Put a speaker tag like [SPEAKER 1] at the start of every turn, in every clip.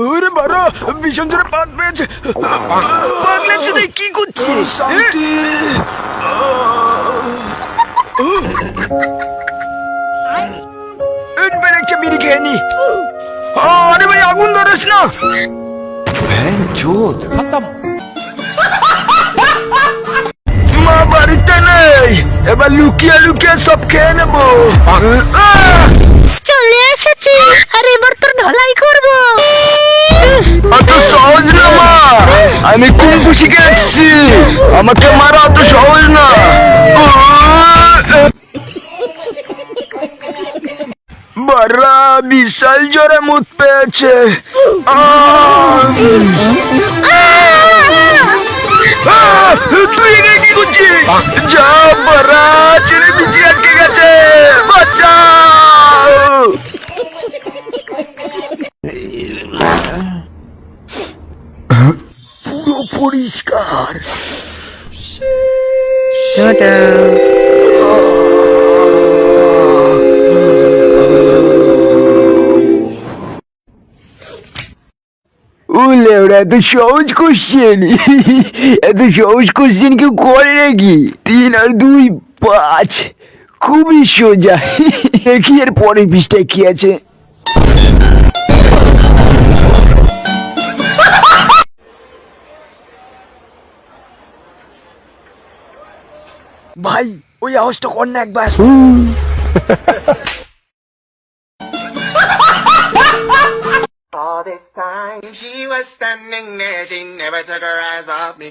[SPEAKER 1] ওরে বাড়া, ভীষণ জোরে পাত পেয়েছে।
[SPEAKER 2] পাগলা চোদা কি করছিস?
[SPEAKER 1] শান্তি। এবার একটা বিড়ি খেয়ে নি। আরে ভাই, আগুন ধরিস না। মা বাড়িতে নেই, এবার লুকিয়ে লুকিয়ে সব খেয়ে নেবো।
[SPEAKER 3] চলে এসেছি, আর এবার তোর ঢলাই করবো।
[SPEAKER 1] অত সহজ না মা, আমি কুম্ফু শিখে এসেছি, আমাকে মারা অত সহজ না। বাড়া বিশাল জোরে মুত পেয়েছে। তুই এখানে কি করছিস? যা বাড়া, ছেলে বিচি আটকে গেছে, বাঁচাও। পুরো পরিষ্কার। উলে ওরা এত সহজ কোশ্চেন, এত সহজ কোশ্চেন কেউ করে নাকি? 3 আর 2 5, খুবই সোজা। দেখি এর পরের পৃষ্ঠায় কি আছে। ভাই, ওই আওয়াজটা কর না একবার।
[SPEAKER 4] All this time she was standing there, she never took her eyes off me.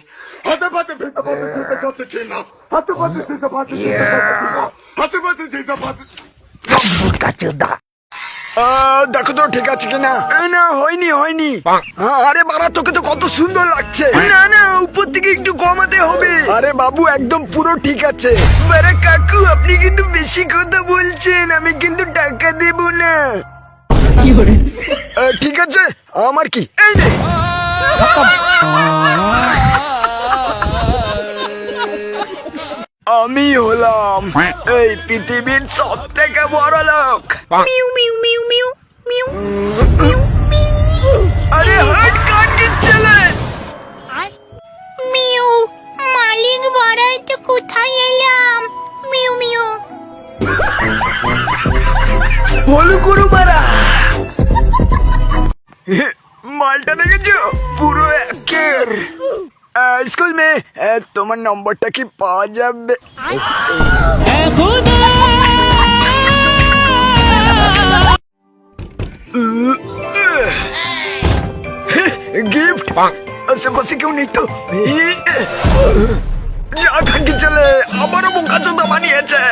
[SPEAKER 1] দেখো তো ঠিক আছে কিনা। না, হয়নি হয়নি। আরে বাবা, তোকে তো কত সুন্দর লাগছে। না না, উপর থেকে একটু কমাতে হবে। আরে বাবু, একদম পুরো ঠিক আছে। আরে কাকু, আপনি কিন্তু বেশি কথা বলছেন, আমি কিন্তু টাকা দেব না। ঠিক আছে, আমার কি, এই নে। আমি হলাম এই পৃথিবীর সব থেকে বড় লোক।
[SPEAKER 3] Mu mu mu mu mu.
[SPEAKER 1] আরে হাট কাট ছেলে।
[SPEAKER 3] মিউ, মালিক বাড়াই তো কোথায় এলাম? Mu mu.
[SPEAKER 1] বলো করো মারা। মালটা দেখেছো, পুরো একের। স্কুল মে, তোমার নম্বরটা কি পাওয়া যাবে? গিফট আশেপাশে কেউ নেই তো? যা খানকি ছেলে, আবারও বোকা চোদা বানিয়েছে।